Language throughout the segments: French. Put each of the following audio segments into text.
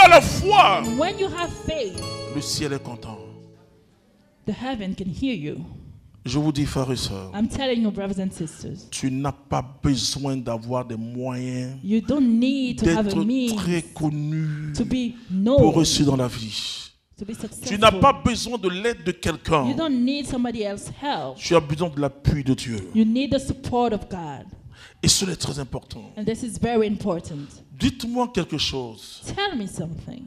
as la foi, And when you have faith, le ciel est content. the heaven can hear you. Je vous dis, frères et sœurs, I'm telling you, brothers and sisters, tu n'as pas besoin d'avoir des moyens you don't need to have a d'être means très connu to be pour known, réussir dans la vie. to be Tu n'as pas successful. besoin de l'aide de quelqu'un. You don't need somebody else's help. Tu as besoin de l'appui de Dieu. You need the support of God. Et cela est très important. And this is very important. Dites-moi quelque chose. Tell me something.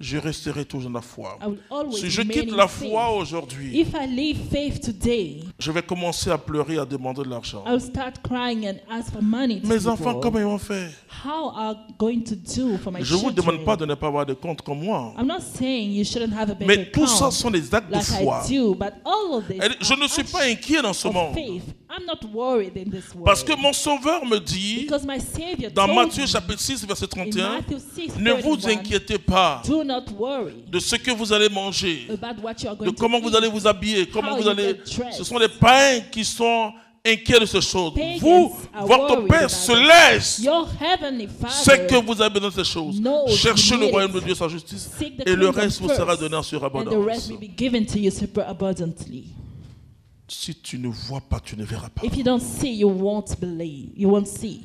Je resterai toujours dans la foi. I will always Si je remain quitte in la faith. foi aujourd'hui, If I leave faith today, je vais commencer à pleurer, à demander de l'argent. I will start crying and ask for money to Mes enfants, people. comment ils vont faire? How are going to do for my Je ne vous children? demande pas de ne pas avoir de compte comme moi. I'm not saying you shouldn't have a bank Mais tout ça account sont des actes de like foi. I do, but all of this Et je ne are suis pas acts inquiet dans ce of monde. faith. I'm not worried in this world. Parce que mon Sauveur me dit, Because my Savior dans told Matthieu me chapitre 6, verset in 31, Matthew 6, ne vous 31, inquiétez pas do not worry de ce que vous allez manger, about what you are de going comment to vous allez eat. vous habiller, comment how vous you allez... get dressed. Ce sont les païens qui sont inquiets de ces choses. Pagans Vous, are votre worried Père about se it. laisse. Your heavenly C'est que Father vous avez besoin de ces choses. knows Cherchez you le need royaume de it. Dieu, sa justice, Seek the et le kingdom reste vous first, sera donné en and the surabondance. rest will be given to you super abundantly. Si tu ne vois pas, tu ne verras pas. If you don't see, you won't believe. You won't see.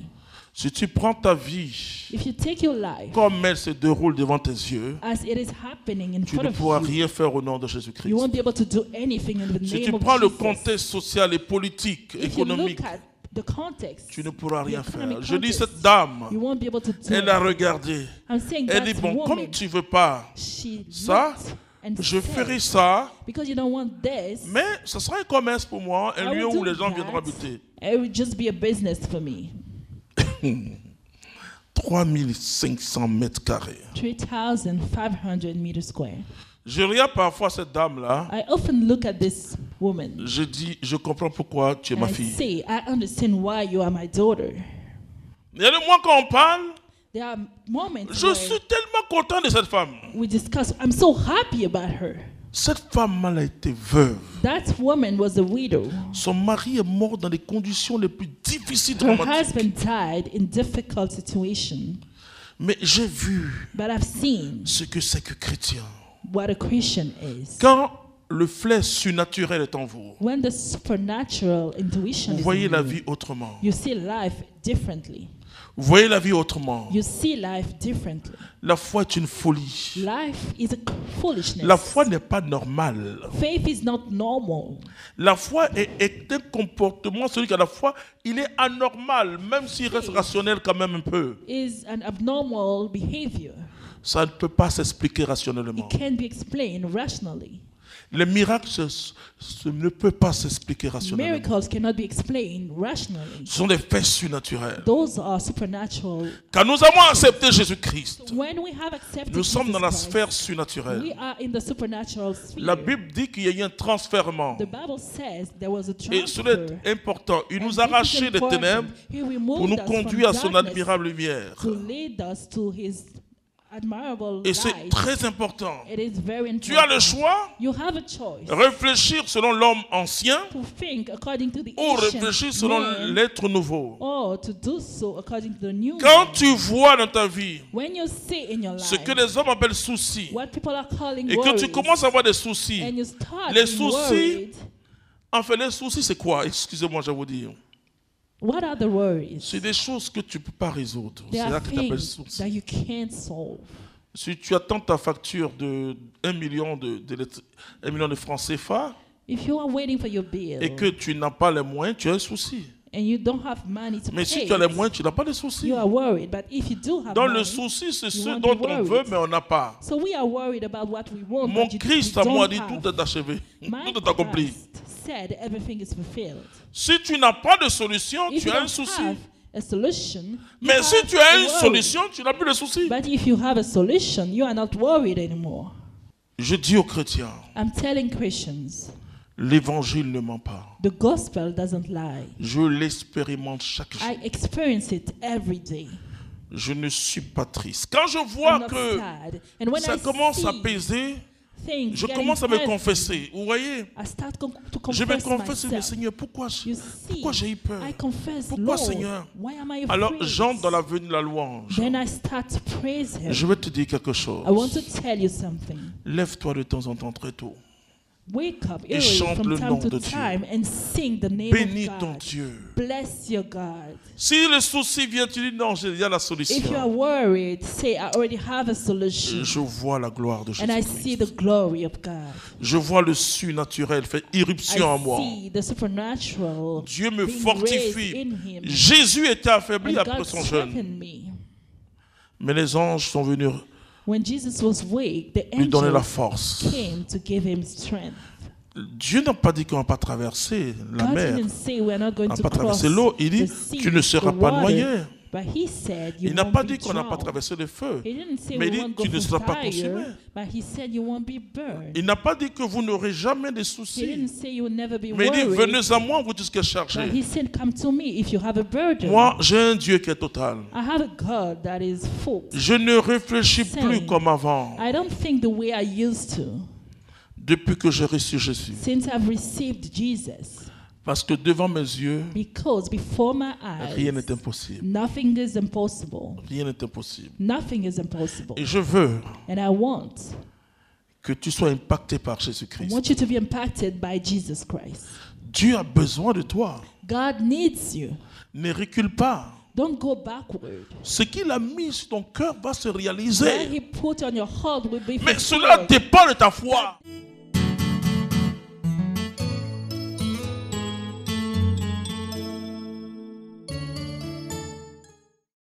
Si tu prends ta vie If you take your life comme elle se déroule devant tes yeux, as it is happening in tu front ne of pourras you, rien faire au nom de you Jésus-Christ. won't be able to do anything in the Si name tu of prends le Jesus. contexte social et politique, If you économique, look at the context, tu ne pourras the rien economic faire. Je dis, context, cette dame, you won't be able to do elle a it. regardé. I'm saying Elle that dit, bon, woman, comme tu ne veux pas she ça, looked and je said, ferai ça, because you don't want this, mais ce sera un commerce pour moi, un I lieu will où do les gens that. viendront habiter. It would just be a business for me. 3500 mètres carrés. 3,500 meters square. Je regarde parfois cette dame-là, I often look at this woman je dis, je comprends pourquoi tu es and ma I fille. say, I understand why you are my daughter. Il y a des mois quand on parle, There are moments je where suis tellement content de cette femme. we discuss, I'm so happy about her. Cette femme, elle a été veuve. That woman was a widow. Son mari est mort dans les conditions les plus difficiles, Her dramatiques. husband died in difficult situation. Mais j'ai vu But I've seen ce que c'est que chrétien. what a Christian is. Quand le flair surnaturel est en vous, When the supernatural intuition vous is voyez in la you, vie autrement. you see life differently. Vous voyez la vie autrement. You see life differently. La foi est une folie. Life is a foolishness. La foi n'est pas normale. Faith is not normal. La foi est un comportement, celui qui a la foi, il est anormal, même s'il reste rationnel quand même un peu. Is an abnormal behavior. Ça ne peut pas s'expliquer rationnellement. It can be explained rationally. Les miracles ne peuvent pas s'expliquer rationnellement. Miracles cannot be explained rationally. Ce sont des faits surnaturels. Those are supernatural. Quand nous avons accepté Jésus-Christ, When we have accepted nous sommes dans la Jesus sphère Christ, surnaturelle. we are in the supernatural sphere. La Bible dit qu'il y a eu un transfèrement. The Bible says there was a Et cela transfer. est important. Il And nous this a is arrachés des important. ténèbres He pour removed nous us from conduire à son darkness admirable lumière. to lead us to his admirable Et c'est light. très important. It is very important. Tu as le choix, You have a choice réfléchir selon l'homme ancien to think according to the ou ancient réfléchir selon man, l'être nouveau. or to do so according to the new Quand man. tu vois dans ta vie When you see in your ce life que les hommes appellent soucis what people are calling et que worries, tu commences à avoir des soucis, and you start les being soucis, worried, enfin les soucis c'est quoi? Excusez-moi, je vais vous dire. what are the worries? C'est des choses que tu ne peux pas résoudre. There C'est are là que tu appelles things soucis. that you can't solve. Si tu attends ta facture de 1 million de francs CFA If you are waiting for your bill et que tu n'as pas les moyens, tu as un souci. and you don't have money to Mais si pay tu as les it, moyens, tu n'as pas de soucis. you are worried. But if you do have Donc money, le souci, c'est you ce won't dont be on worried. veut, mais on n'a pas. So we are worried about what we want, Mon but you Christ à don't moi dit have. tout est achevé, My tout est accompli. Christ said everything is fulfilled. Si tu n'as pas de solution, If tu you as un don't souci. have a solution, you Mais si have tu as a une worry. solution, tu n'as plus de souci. But if you have a solution, you are not worried anymore. Je dis aux chrétiens, I'm telling Christians, l'évangile ne ment pas. the gospel doesn't lie. Je l'expérimente chaque jour. I experience it every day. Je ne suis pas triste. Quand je I'm vois not que sad. And when ça I commence à see peser, things Je getting commence à me heavy, confesser. Vous voyez? I start to Je me confess confesse, mais myself. Seigneur, pourquoi You see, j'ai eu peur? I confess, Pourquoi, Lord, Seigneur? why am I Alors, afraid? j'entre dans l'avenue de la louange. Then I start to praise Him. Je vais te dire quelque chose. I want to tell you something. Lève-toi de temps en temps très tôt. Wake up Et early chante from le time nom to de Dieu. time and sing the name Bénis of ton God. Dieu. Bless your God. Si le souci vient, tu dis non, il y a la If you are solution. worried, say, I already have a solution. Je vois la gloire de And I see Jésus. the glory of God. Je vois le surnaturel faire irruption en I moi. see the supernatural Dieu me being fortifie. raised in Him. Jésus était affaibli And après God son jeûne. strengthened me. Mais les anges sont venus When Jesus was weak, the lui donner la angels force. came to give him strength. Dieu n'a pas dit qu'on ne va pas traverser la God mer. didn't say we're not On going n'a to pas cross traversé l'eau. Il dit, the sea, tu ne seras the pas water, noyé. but He said you Il n'a won't pas be dit qu'on n'a pas drowned. traversé le feu. He didn't say Mais il we dit, won't go tu ne through seras pas fire, consumé. but He said you won't be burned. Il n'a pas dit que vous n'aurez jamais de He soucis. didn't say you will never be Mais il dit, worried. venez à moi, vous tous qui êtes But chargés. He said, come to me if you have a burden. Moi, j'ai un Dieu qui est total. I have a God that is full. Je ne réfléchis plus comme avant. I don't think the way I used to Depuis que j'ai reçu Jésus. since I've received Jesus. Parce que devant mes yeux, Because before my rien eyes, n'est impossible. nothing is impossible. Rien n'est impossible. Nothing is impossible. Et je veux And I want que tu sois impacté par I Jésus-Christ. want you to be impacted by Jesus Christ. Dieu a besoin de toi. God needs you. Ne recule pas. Don't go backward. Ce qu'il a mis sur ton cœur va se What réaliser. He put on your heart will be Mais cela fulfilled. dépend de ta foi.